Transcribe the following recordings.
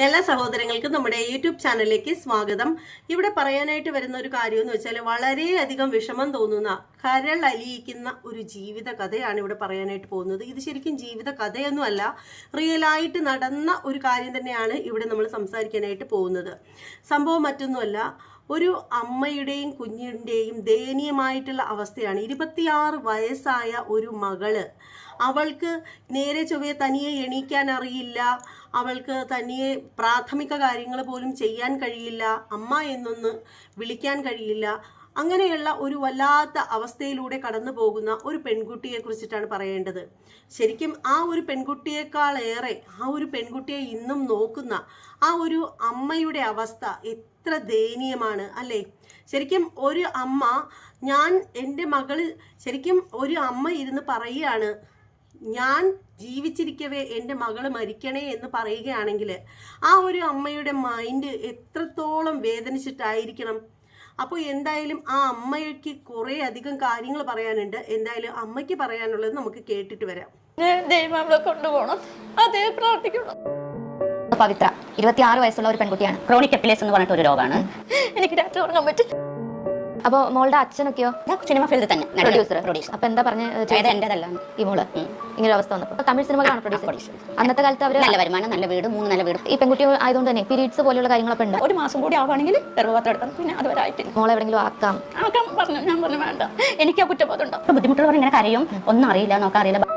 എല്ലാ സഹോദരങ്ങൾക്കും നമ്മുടെ യൂട്യൂബ് ചാനലിലേക്ക് സ്വാഗതം. ഇവിടെ പറയാനായിട്ട് വരുന്ന ഒരു കാര്യം എന്ന് വെച്ചാൽ വളരെയധികം വിഷമം തോന്നുന്ന, കരളലിയിക്കുന്ന ഒരു ജീവിത കഥയാണ് ഇവിടെ പറയാനായിട്ട് പോകുന്നത്. ഇത് ശരിക്കും ജീവിത കഥയൊന്നുമല്ല, റിയലായിട്ട് നടന്ന ഒരു കാര്യം തന്നെയാണ് ഇവിടെ നമ്മൾ സംസാരിക്കാനായിട്ട് പോകുന്നത്. സംഭവം മറ്റൊന്നുമല്ല, ഒരു അമ്മയുടെയും കുഞ്ഞിൻ്റെയും ദയനീയമായിട്ടുള്ള അവസ്ഥയാണ്. 26 വയസ്സായ ഒരു മകള്, അവൾക്ക് നേരെ ചൊവ്വേ തനിയെ എണീക്കാൻ അറിയില്ല, അവൾക്ക് തനിയെ പ്രാഥമിക കാര്യങ്ങൾ പോലും ചെയ്യാൻ കഴിയില്ല, അമ്മ എന്നൊന്ന് വിളിക്കാൻ കഴിയില്ല. അങ്ങനെയുള്ള ഒരു വല്ലാത്ത അവസ്ഥയിലൂടെ കടന്നു പോകുന്ന ഒരു പെൺകുട്ടിയെ കുറിച്ചിട്ടാണ് പറയേണ്ടത്. ശരിക്കും ആ ഒരു പെൺകുട്ടിയേക്കാളേറെ ആ ഒരു പെൺകുട്ടിയെ ഇന്നും നോക്കുന്ന ആ ഒരു അമ്മയുടെ അവസ്ഥ എത്ര ദയനീയമാണ് അല്ലേ? ശരിക്കും ഒരു അമ്മ, എൻ്റെ മകള്, ശരിക്കും ഒരു അമ്മ ഇരുന്ന് പറയുകയാണ്, ഞാൻ ജീവിച്ചിരിക്കവേ എൻ്റെ മകള് മരിക്കണേ എന്ന് പറയുകയാണെങ്കിൽ ആ ഒരു അമ്മയുടെ മൈൻഡ് എത്രത്തോളം വേദനിച്ചിട്ടായിരിക്കണം. അപ്പോൾ എന്തായാലും ആ അമ്മയ്ക്ക് കുറേ അധികം കാര്യങ്ങൾ പറയാനുണ്ട്. എന്തായാലും അമ്മയ്ക്ക് പറയാനുള്ളത് നമുക്ക് കേട്ടിട്ട് വരാം. ദൈവം അവളെ കൊണ്ടുപോകണം, അതേ പ്രാർത്ഥിക്കണം. പവിത്ര 26 വയസ്സുള്ള ഒരു പെൺകുട്ടിയാണ്. ക്രോണിക് എപ്പിലേസ് എന്ന് പറഞ്ഞിട്ട് ഒരു രോഗമാണ്. എനിക്ക് രാത്രി ഉറങ്ങാൻ പറ്റും. അപ്പോൾ മോളുടെ അച്ഛനൊക്കെയോ സിനിമ ഫീൽഡിൽ തന്നെ പ്രൊഡ്യൂസർ. അപ്പൊ എന്താ പറഞ്ഞ എന്റേതല്ല ഈ മോള് ഇങ്ങനെ അവസ്ഥ വന്നപ്പോൾ തമിഴ് സിനിമകളാണ് പ്രൊഡ്യൂസർ. അന്നത്തെ കാലത്ത് അവർ നല്ല വരുമാനം, നല്ല വീട്, 3 നില വീട്. ഈ പെൺകുട്ടി ആയതുകൊണ്ട് തന്നെ പീരീഡ്സ് പോലെയുള്ള കാര്യങ്ങളൊക്കെ ഉണ്ട്. ഒരു മാസം കൂടി ആവുകയാണെങ്കിൽ ഗർഭപാത്രം എടുക്കണം. പിന്നെ അതുവരായിട്ടില്ല. മോളെ എവിടെയെങ്കിലും ആക്കാം പറഞ്ഞു. ഞാൻ പറഞ്ഞു വേണ്ട, എനിക്ക് ആ കുറ്റബോധം ഉണ്ടോ. ബുദ്ധിമുട്ടുള്ളവർ ഇങ്ങനെ കരയും, ഒന്നും അറിയില്ല, നോക്കാറിയില്ല.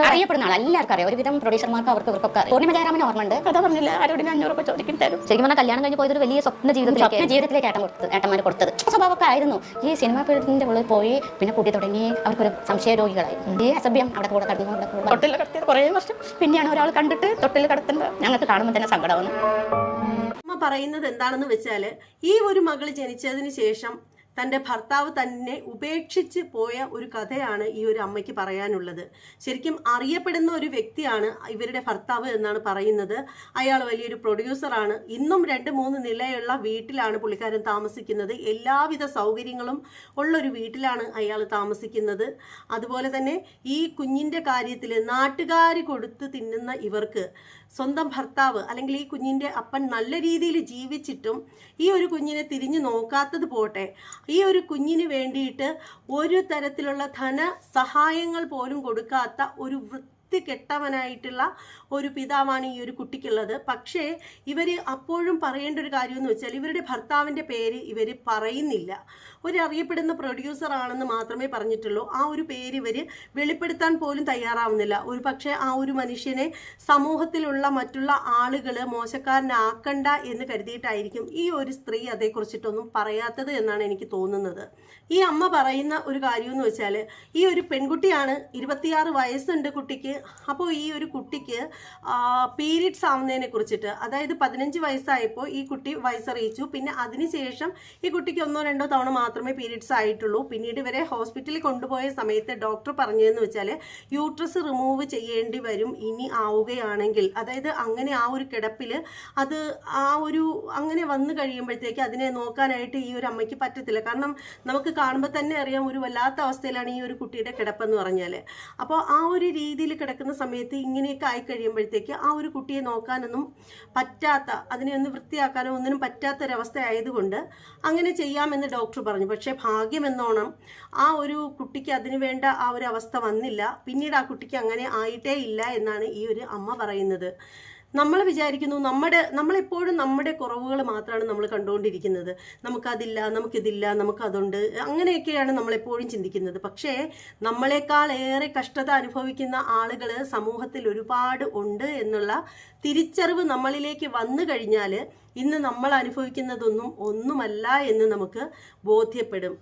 അറിയപ്പെടുന്ന ആൾ എല്ലാവർക്കും അറിയാം. ഒരുവിധം പ്രൊഡ്യൂസർമാർക്ക് ഇവർക്കൊക്കെ അറിയാം. പൂർണ്ണിമ ജയറാമിന് ഓർമ്മയുണ്ട്. കഥ പറഞ്ഞില്ല, ആരോടും 500 രൂപ ചോദിക്കും തരും. ശരിക്കും പറഞ്ഞാൽ കല്യാണം കഴിഞ്ഞ് പോയത് ഒരു വലിയ സ്വപ്ന ജീവിതത്തിലേക്ക് ഏട്ടന്മാർ കൊടുത്തത് സ്വഭാവമൊക്കെ ആയിരുന്നു. ഈ സിനിമ ഫീൽഡിന്റെ ഉള്ളിൽ പോയി പിന്നെ കൂട്ടി തുടങ്ങി അവർക്കൊരു സംശയ രോഗികളായി. ഈ അസഭ്യം അവിടെ കൂടെ കടന്നു, തൊട്ടിൽ കടത്തിയത് കുറേ വർഷം. പിന്നെയാണ് ഒരാൾ കണ്ടിട്ട് തൊട്ടിൽ കടത്തേണ്ടത്. ഞങ്ങൾക്ക് കാണുമ്പോൾ തന്നെ സങ്കടമാണ്. അമ്മ പറയുന്നത് എന്താണെന്ന് വെച്ചാൽ, ഈ ഒരു മകൾ ജനിച്ചതിന് ശേഷം തൻ്റെ ഭർത്താവ് തന്നെ ഉപേക്ഷിച്ച് പോയ ഒരു കഥയാണ് ഈ ഒരു അമ്മയ്ക്ക് പറയാനുള്ളത്. ശരിക്കും അറിയപ്പെടുന്ന ഒരു വ്യക്തിയാണ് ഇവരുടെ ഭർത്താവ് എന്നാണ് പറയുന്നത്. അയാൾ വലിയൊരു പ്രൊഡ്യൂസറാണ്. ഇന്നും 2-3 നിലയുള്ള വീട്ടിലാണ് പുള്ളിക്കാരൻ താമസിക്കുന്നത്. എല്ലാവിധ സൗകര്യങ്ങളും ഉള്ളൊരു വീട്ടിലാണ് അയാൾ താമസിക്കുന്നത്. അതുപോലെ തന്നെ ഈ കുഞ്ഞിൻ്റെ കാര്യത്തിൽ നാട്ടുകാർ കൊടുത്ത് തിന്നുന്ന ഇവർക്ക് സ്വന്തം ഭർത്താവ് അല്ലെങ്കിൽ ഈ കുഞ്ഞിൻ്റെ അപ്പൻ നല്ല രീതിയിൽ ജീവിച്ചിട്ടും ഈ ഒരു കുഞ്ഞിനെ തിരിഞ്ഞു നോക്കാത്തത് പോട്ടെ, ഈ ഒരു കുഞ്ഞിന് വേണ്ടിയിട്ട് ഒരു തരത്തിലുള്ള ധനസഹായങ്ങൾ പോലും കൊടുക്കാത്ത ഒരു കെട്ടവനായിട്ടുള്ള ഒരു പിതാവാണ് ഈ ഒരു കുട്ടിക്കുള്ളത്. പക്ഷേ ഇവർ അപ്പോഴും പറയേണ്ട ഒരു കാര്യം എന്ന് വെച്ചാൽ, ഇവരുടെ ഭർത്താവിൻ്റെ പേര് ഇവർ പറയുന്നില്ല. ഒരു അറിയപ്പെടുന്ന പ്രൊഡ്യൂസർ ആണെന്ന് മാത്രമേ പറഞ്ഞിട്ടുള്ളൂ. ആ ഒരു പേര് ഇവർ വെളിപ്പെടുത്താൻ പോലും തയ്യാറാവുന്നില്ല. ഒരു പക്ഷേ ആ ഒരു മനുഷ്യനെ സമൂഹത്തിലുള്ള മറ്റുള്ള ആളുകൾ മോശക്കാരനാക്കണ്ട എന്ന് കരുതിയിട്ടായിരിക്കും ഈ ഒരു സ്ത്രീ അതേക്കുറിച്ചിട്ടൊന്നും പറയാത്തത് എന്നാണ് എനിക്ക് തോന്നുന്നത്. ഈ അമ്മ പറയുന്ന ഒരു കാര്യം എന്ന് വെച്ചാൽ, ഈ ഒരു പെൺകുട്ടിയാണ്, 26 വയസ്സുണ്ട് കുട്ടിക്ക്. അപ്പോൾ ഈ ഒരു കുട്ടിക്ക് പീരീഡ്സ് ആവുന്നതിനെ കുറിച്ചിട്ട്, അതായത് 15 വയസ്സായപ്പോൾ ഈ കുട്ടി വയസ്സറിയിച്ചു. പിന്നെ അതിനുശേഷം ഈ കുട്ടിക്ക് 1-2 തവണ മാത്രമേ പീരീഡ്സ് ആയിട്ടുള്ളൂ. പിന്നീട് ഇവരെ ഹോസ്പിറ്റലിൽ കൊണ്ടുപോയ സമയത്ത് ഡോക്ടർ പറഞ്ഞതെന്ന് വെച്ചാൽ, യൂട്രസ് റിമൂവ് ചെയ്യേണ്ടി വരും ഇനി ആവുകയാണെങ്കിൽ. അതായത് അങ്ങനെ ആ ഒരു കിടപ്പിൽ അത് അങ്ങനെ വന്നു കഴിയുമ്പോഴത്തേക്ക് അതിനെ നോക്കാനായിട്ട് ഈ ഒരു അമ്മയ്ക്ക് പറ്റത്തില്ല. കാരണം നമുക്ക് കാണുമ്പോൾ തന്നെ അറിയാം, ഒരു വല്ലാത്ത അവസ്ഥയിലാണ് ഈ ഒരു കുട്ടിയുടെ കിടപ്പെന്ന് പറഞ്ഞാൽ. അപ്പോൾ ആ ഒരു രീതിയിൽ കിടക്കുന്ന സമയത്ത് ഇങ്ങനെയൊക്കെ ആയി കഴിയുമ്പോഴത്തേക്ക് ആ ഒരു കുട്ടിയെ നോക്കാനൊന്നും പറ്റാത്ത, അതിനെ ഒന്ന് വൃത്തിയാക്കാനോ ഒന്നിനും പറ്റാത്തൊരവസ്ഥ ആയതുകൊണ്ട് അങ്ങനെ ചെയ്യാമെന്ന് ഡോക്ടർ പറഞ്ഞു. പക്ഷേ ഭാഗ്യമെന്നോണം ആ ഒരു കുട്ടിക്ക് അതിന് വേണ്ട ആ ഒരു അവസ്ഥ വന്നില്ല. പിന്നീട് ആ കുട്ടിക്ക് അങ്ങനെ ആയിട്ടേ ഇല്ല എന്നാണ് ഈ ഒരു അമ്മ പറയുന്നത്. നമ്മൾ വിചാരിക്കുന്നു നമ്മളെപ്പോഴും നമ്മുടെ കുറവുകൾ മാത്രമാണ് നമ്മൾ കണ്ടുകൊണ്ടിരിക്കുന്നത്. നമുക്കതില്ല, നമുക്കിതില്ല, നമുക്കതുണ്ട്, അങ്ങനെയൊക്കെയാണ് നമ്മളെപ്പോഴും ചിന്തിക്കുന്നത്. പക്ഷേ നമ്മളെക്കാൾ ഏറെ കഷ്ടത അനുഭവിക്കുന്ന ആളുകൾ സമൂഹത്തിൽ ഒരുപാട് ഉണ്ട് എന്നുള്ള തിരിച്ചറിവ് നമ്മളിലേക്ക് വന്നു കഴിഞ്ഞാൽ ഇന്ന് നമ്മൾ അനുഭവിക്കുന്നതൊന്നും ഒന്നുമല്ല എന്ന് നമുക്ക് ബോധ്യപ്പെടും.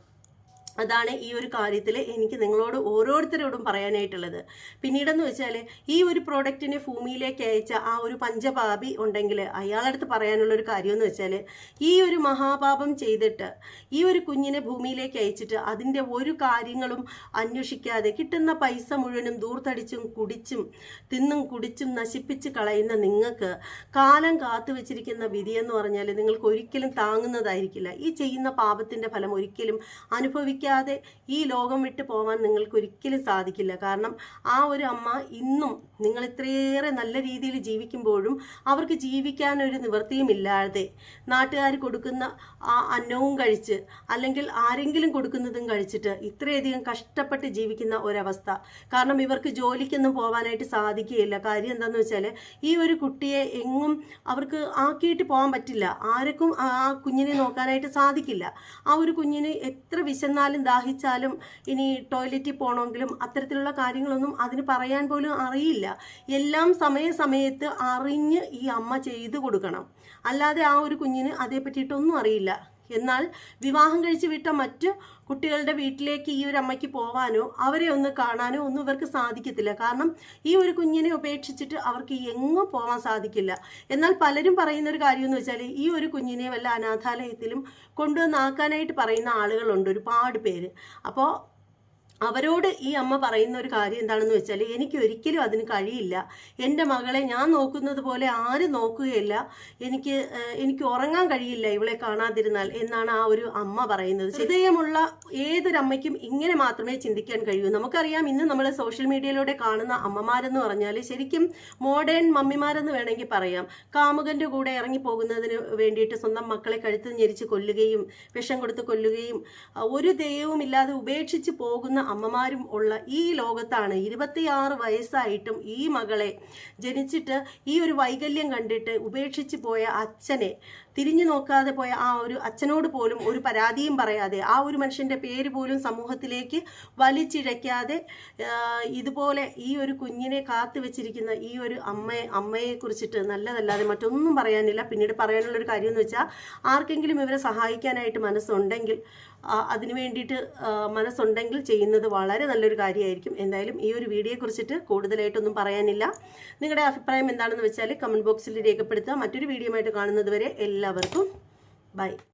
അതാണ് ഈ ഒരു കാര്യത്തിൽ എനിക്ക് നിങ്ങളോട് ഓരോരുത്തരോടും പറയാനായിട്ടുള്ളത്. പിന്നീടെന്ന് വെച്ചാൽ, ഈ ഒരു പ്രോഡക്റ്റിനെ ഭൂമിയിലേക്ക് അയച്ച ആ ഒരു പഞ്ചപാപി ഉണ്ടെങ്കിൽ അയാളടുത്ത് പറയാനുള്ളൊരു കാര്യമെന്ന് വെച്ചാൽ, ഈ ഒരു മഹാപാപം ചെയ്തിട്ട് ഈ ഒരു കുഞ്ഞിനെ ഭൂമിയിലേക്ക് അയച്ചിട്ട് അതിൻ്റെ ഒരു കാര്യങ്ങളും അന്വേഷിക്കാതെ കിട്ടുന്ന പൈസ മുഴുവനും ദൂർത്തടിച്ചും തിന്നും കുടിച്ചും നശിപ്പിച്ച് കളയുന്ന നിങ്ങൾക്ക് കാലം കാത്തു വെച്ചിരിക്കുന്ന വിധിയെന്ന് പറഞ്ഞാൽ നിങ്ങൾക്ക് ഒരിക്കലും താങ്ങുന്നതായിരിക്കില്ല. ഈ ചെയ്യുന്ന പാപത്തിൻ്റെ ഫലം ഒരിക്കലും അനുഭവിക്കാൻ ജീവിക്കാതെ ഈ ലോകം വിട്ട് പോകാൻ നിങ്ങൾക്ക് ഒരിക്കലും സാധിക്കില്ല. കാരണം ആ ഒരു അമ്മ ഇന്നും നിങ്ങൾ ഇത്രയേറെ നല്ല രീതിയിൽ ജീവിക്കുമ്പോഴും അവർക്ക് ജീവിക്കാനൊരു നിവൃത്തിയും ഇല്ലാതെ നാട്ടുകാർ കൊടുക്കുന്ന ആ അന്നവും കഴിച്ച് അല്ലെങ്കിൽ ആരെങ്കിലും കൊടുക്കുന്നതും കഴിച്ചിട്ട് ഇത്രയധികം കഷ്ടപ്പെട്ട് ജീവിക്കുന്ന ഒരവസ്ഥ. കാരണം ഇവർക്ക് ജോലിക്കൊന്നും പോകാനായിട്ട് സാധിക്കുകയില്ല. കാര്യം എന്താണെന്ന് വെച്ചാൽ ഈ ഒരു കുട്ടിയെ എങ്ങും അവർക്ക് ആക്കിയിട്ട് പോകാൻ പറ്റില്ല. ആർക്കും ആ കുഞ്ഞിനെ നോക്കാനായിട്ട് സാധിക്കില്ല. ആ ഒരു കുഞ്ഞിന് എത്ര വിശന്നാലും ദാഹിച്ചാലും ഇനി ടോയ്ലറ്റിൽ പോകണമെങ്കിലും അത്തരത്തിലുള്ള കാര്യങ്ങളൊന്നും അതിന് പറയാൻ പോലും അറിയില്ല. എല്ലാം സമയത്ത് അറിഞ്ഞ് ഈ അമ്മ ചെയ്തു കൊടുക്കണം. അല്ലാതെ ആ ഒരു കുഞ്ഞിന് അതേ പറ്റിയിട്ടൊന്നും അറിയില്ല. എന്നാൽ വിവാഹം കഴിച്ച് വിട്ട മറ്റു കുട്ടികളുടെ വീട്ടിലേക്ക് ഈ ഒരു അമ്മയ്ക്ക് പോവാനോ അവരെ ഒന്ന് കാണാനോ ഒന്നും ഇവർക്ക് സാധിക്കത്തില്ല. കാരണം ഈ ഒരു കുഞ്ഞിനെ ഉപേക്ഷിച്ചിട്ട് അവർക്ക് എങ്ങും പോകാൻ സാധിക്കില്ല. എന്നാൽ പലരും പറയുന്ന ഒരു കാര്യം എന്ന് വെച്ചാൽ ഈ ഒരു കുഞ്ഞിനെ വല്ല അനാഥാലയത്തിലും കൊണ്ടുവന്നാക്കാനായിട്ട് പറയുന്ന ആളുകളുണ്ട്, ഒരുപാട് പേര്. അപ്പോൾ അവരോട് ഈ അമ്മ പറയുന്ന ഒരു കാര്യം എന്താണെന്ന് വെച്ചാൽ എനിക്ക് ഒരിക്കലും അതിന് കഴിയില്ല. എൻ്റെ മകളെ ഞാൻ നോക്കുന്നത് പോലെ ആരും നോക്കുകയില്ല. എനിക്ക് ഉറങ്ങാൻ കഴിയില്ല ഇവളെ കാണാതിരുന്നാൽ എന്നാണ് ആ ഒരു അമ്മ പറയുന്നത്. ഹൃദയമുള്ള ഏതൊരമ്മയ്ക്കും ഇങ്ങനെ മാത്രമേ ചിന്തിക്കാൻ കഴിയൂ. നമുക്കറിയാം ഇന്ന് നമ്മൾ സോഷ്യൽ മീഡിയയിലൂടെ കാണുന്ന അമ്മമാരെന്ന് പറഞ്ഞാൽ ശരിക്കും മോഡേൺ മമ്മിമാരെന്ന് വേണമെങ്കിൽ പറയാം. കാമുകൻ്റെ കൂടെ ഇറങ്ങിപ്പോകുന്നതിന് വേണ്ടിയിട്ട് സ്വന്തം മക്കളെ കഴുത്ത് ഞെരിച്ച് കൊല്ലുകയും വിഷം കൊടുത്ത് കൊല്ലുകയും ഒരു ദയവും ഇല്ലാതെ ഉപേക്ഷിച്ച് പോകുന്ന അമ്മമാരും ഉള്ള ഈ ലോകത്താണ് 26 വയസ്സായിട്ടും ഈ മകളെ ജനിച്ചിട്ട് ഈ ഒരു വൈകല്യം കണ്ടിട്ട് ഉപേക്ഷിച്ച് പോയ അച്ഛനെ തിരിഞ്ഞു നോക്കാതെ പോയ ആ ഒരു അച്ഛനോട് പോലും ഒരു പരാതിയും പറയാതെ ആ ഒരു മനുഷ്യൻ്റെ പേര് പോലും സമൂഹത്തിലേക്ക് വലിച്ചിഴയ്ക്കാതെ ഇതുപോലെ ഈ ഒരു കുഞ്ഞിനെ കാത്തു വെച്ചിരിക്കുന്ന ഈ ഒരു അമ്മയെ കുറിച്ചിട്ട് നല്ലതല്ലാതെ മറ്റൊന്നും പറയാനില്ല. പിന്നീട് പറയാനുള്ളൊരു കാര്യം എന്ന് വെച്ചാൽ ആർക്കെങ്കിലും ഇവരെ സഹായിക്കാനായിട്ട് മനസ്സുണ്ടെങ്കിൽ അതിനു വേണ്ടിയിട്ട് മനസ്സുണ്ടെങ്കിൽ ചെയ്യുന്നത് വളരെ നല്ലൊരു കാര്യമായിരിക്കും. എന്തായാലും ഈ ഒരു വീഡിയോയെ കുറിച്ചിട്ട് കൂടുതലായിട്ടൊന്നും പറയാനില്ല. നിങ്ങളുടെ അഭിപ്രായം എന്താണെന്ന് വെച്ചാൽ കമൻറ്റ് ബോക്സിൽ രേഖപ്പെടുത്തുക. മറ്റൊരു വീഡിയോ ആയിട്ട് കാണുന്നത് വരെ എല്ലാവർക്കും ബൈ.